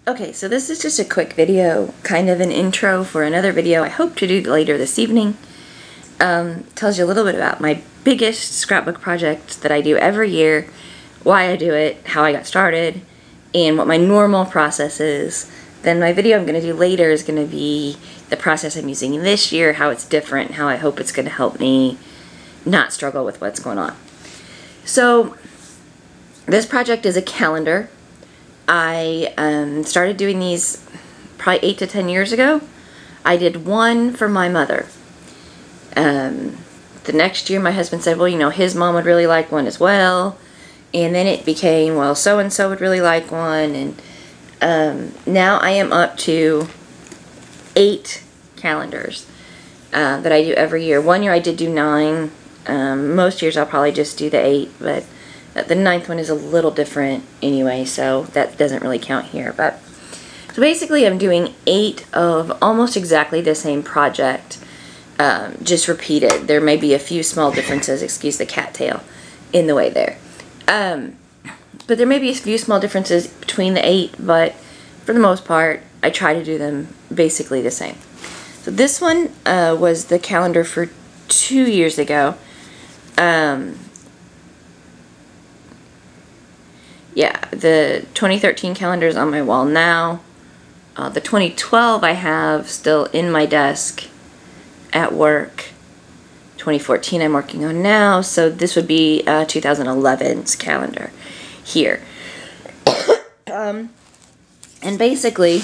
Okay, so this is just a quick video, kind of an intro for another video I hope to do later this evening. Tells you a little bit about my biggest scrapbook project that I do every year, why I do it, how I got started, and what my normal process is. Then my video I'm going to do later is going to be the process I'm using this year, how it's different, how I hope it's going to help me not struggle with what's going on. So this project is a calendar. I started doing these probably 8 to 10 years ago. I did one for my mother. The next year my husband said, well, you know, his mom would really like one as well. And then it became, well, so-and-so would really like one. And now I am up to 8 calendars that I do every year. One year I did do 9. Most years I'll probably just do the 8, but the 9th one is a little different anyway, so that doesn't really count here. But so basically I'm doing 8 of almost exactly the same project, just repeated. There may be a few small differences, excuse the cattail, in the way there. But there may be a few small differences between the 8, but for the most part, I try to do them basically the same. So this one was the calendar for 2 years ago. Yeah, the 2013 calendar is on my wall now. The 2012 I have still in my desk at work. 2014 I'm working on now, so this would be 2011's calendar here. And basically,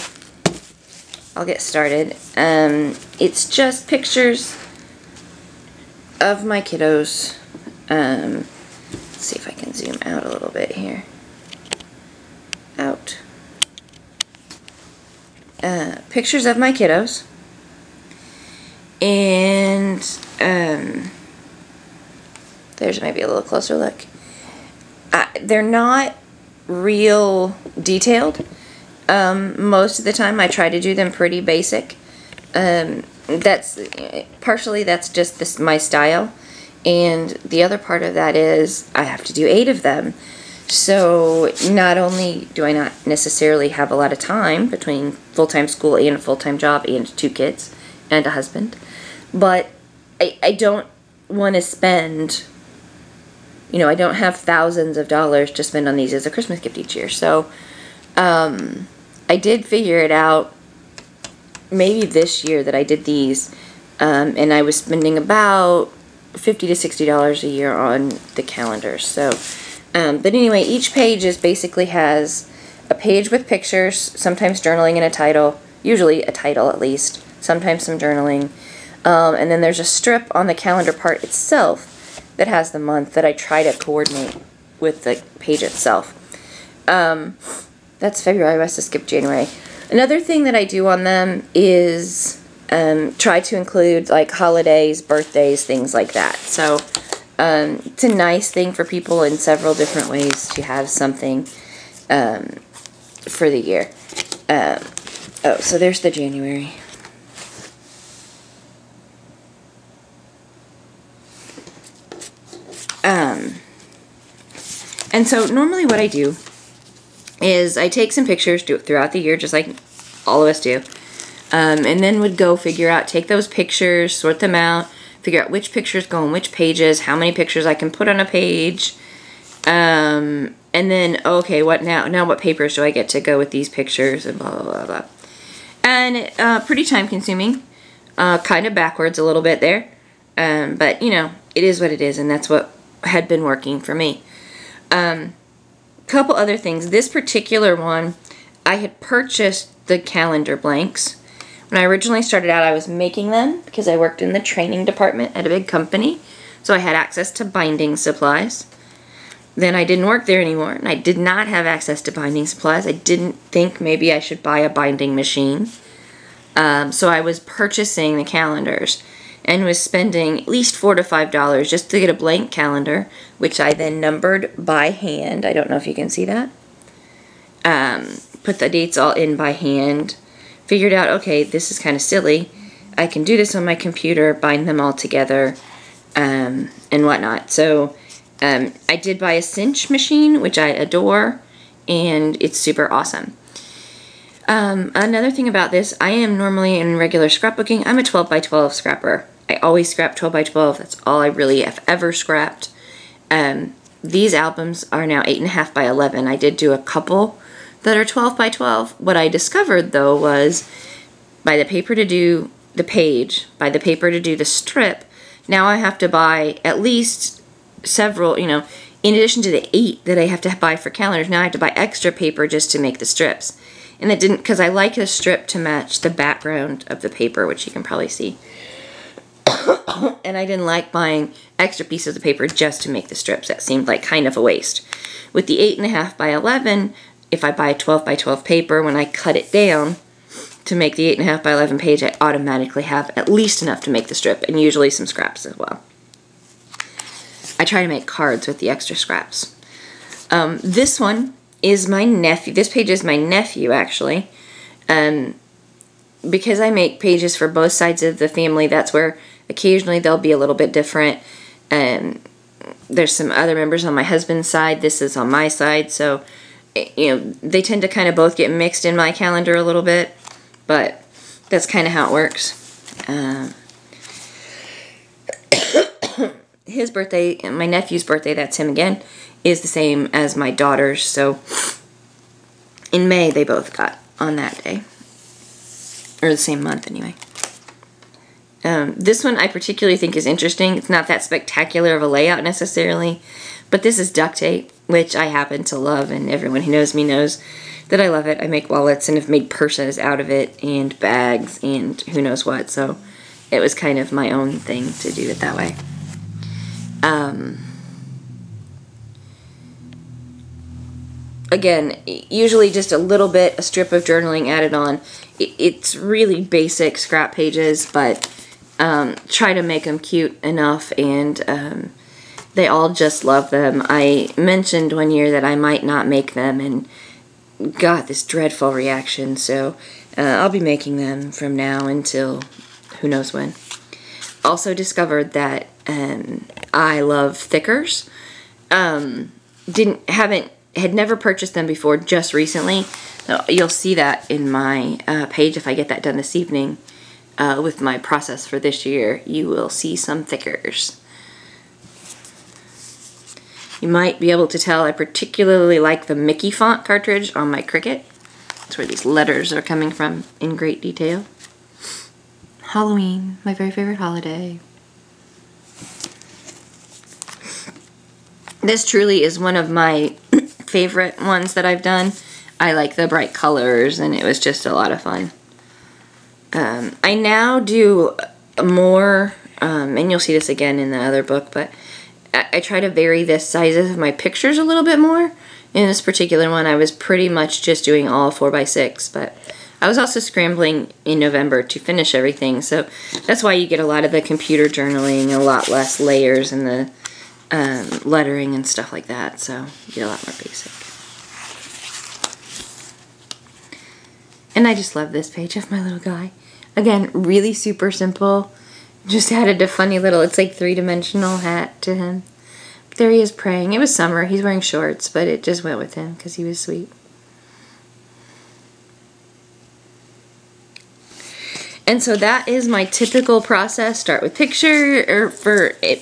I'll get started. It's just pictures of my kiddos. Let's see if I can zoom out a little bit here. Out. Pictures of my kiddos. And there's maybe a little closer look. They're not real detailed. Most of the time I try to do them pretty basic. That's just my style. And the other part of that is I have to do 8 of them. So not only do I not necessarily have a lot of time between full-time school and a full-time job and 2 kids and a husband, but I don't want to spend, you know, I don't have thousands of dollars to spend on these as a Christmas gift each year. So I did figure it out maybe this year that I did these, and I was spending about $50 to $60 a year on the calendars. So but anyway, each page basically has a page with pictures, sometimes journaling and a title, usually a title at least, sometimes some journaling, and then there's a strip on the calendar part itself that has the month that I try to coordinate with the page itself. That's February, I must have skipped January. Another thing that I do on them is try to include like holidays, birthdays, things like that. So it's a nice thing for people in several different ways to have something for the year. Oh, so there's the January. And so normally what I do is I take some pictures, do it throughout the year, just like all of us do, and then would go take those pictures, sort them out, figure out which pictures go on which pages, how many pictures I can put on a page, and then, okay, what now? Now what papers do I get to go with these pictures, and blah, blah, blah, blah. And pretty time-consuming, kind of backwards a little bit there, but, you know, it is what it is, and that's what had been working for me. Couple other things. This particular one, I had purchased the calendar blanks. When I originally started out, I was making them because I worked in the training department at a big company, so I had access to binding supplies. Then I didn't work there anymore, and I did not have access to binding supplies. I didn't think maybe I should buy a binding machine. So I was purchasing the calendars and was spending at least $4 to $5 just to get a blank calendar, which I then numbered by hand. I don't know if you can see that. Put the dates all in by hand. Figured out, okay, this is kind of silly. I can do this on my computer, bind them all together, and whatnot. So I did buy a cinch machine, which I adore, and it's super awesome. Another thing about this, I am normally in regular scrapbooking. I'm a 12 by 12 scrapper. I always scrap 12 by 12. That's all I really have ever scrapped. These albums are now 8.5 by 11. I did do a couple that are 12 by 12. What I discovered, though, was by the paper to do the page, by the paper to do the strip, now I have to buy at least several, you know, in addition to the 8 that I have to buy for calendars, now I have to buy extra paper just to make the strips. And it didn't, because I like the strip to match the background of the paper, which you can probably see. And I didn't like buying extra pieces of paper just to make the strips. That seemed like kind of a waste. With the 8.5 by 11, if I buy 12 by 12 paper, when I cut it down to make the 8.5 by 11 page, I automatically have at least enough to make the strip, and usually some scraps as well. I try to make cards with the extra scraps. This one is my nephew. This page is my nephew, actually. Because I make pages for both sides of the family, that's where occasionally they'll be a little bit different. There's some other members on my husband's side. This is on my side, so you know, they tend to kind of both get mixed in my calendar a little bit, but that's kind of how it works. His birthday, my nephew's birthday, that's him again, is the same as my daughter's, so in May they both got on that day, or the same month anyway. This one I particularly think is interesting. It's not that spectacular of a layout necessarily, but this is duct tape, which I happen to love, and everyone who knows me knows that I love it. I make wallets and have made purses out of it, and bags, and who knows what, so it was kind of my own thing to do it that way. Again, usually just a little bit, a strip of journaling added on. It's really basic scrap pages, but try to make them cute enough, and they all just love them. I mentioned one year that I might not make them, and got this dreadful reaction, so I'll be making them from now until who knows when. Also discovered that I love thickers. Had never purchased them before, just recently. So you'll see that in my page if I get that done this evening. With my process for this year, you will see some thickers. You might be able to tell I particularly like the Mickey font cartridge on my Cricut. That's where these letters are coming from in great detail. Halloween, my very favorite holiday. This truly is one of my favorite ones that I've done. I like the bright colors, and it was just a lot of fun. I now do more, and you'll see this again in the other book, but I try to vary the sizes of my pictures a little bit more. In this particular one, I was pretty much just doing all 4x6, but I was also scrambling in November to finish everything, so that's why you get a lot of the computer journaling, a lot less layers in the lettering and stuff like that, so you get a lot more basic. And I just love this page of my little guy. Again, really super simple. Just added a funny little, it's like 3-dimensional hat to him. But there he is praying. It was summer. He's wearing shorts, but it just went with him because he was sweet. And so that is my typical process. Start with picture, or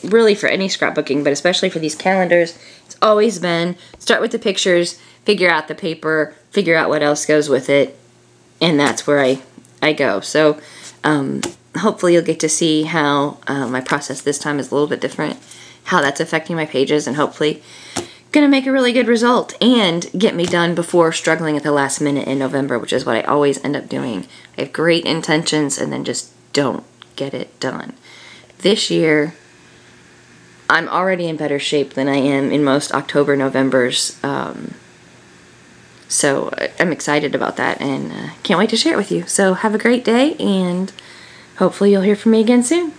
really for any scrapbooking, but especially for these calendars, it's always been start with the pictures, figure out the paper, figure out what else goes with it, and that's where I go. So hopefully you'll get to see how my process this time is a little bit different, how that's affecting my pages, and hopefully gonna make a really good result and get me done before struggling at the last minute in November, which is what I always end up doing. I have great intentions and then just don't get it done. This year, I'm already in better shape than I am in most October, Novembers. So I'm excited about that and can't wait to share it with you. So have a great day, and hopefully you'll hear from me again soon.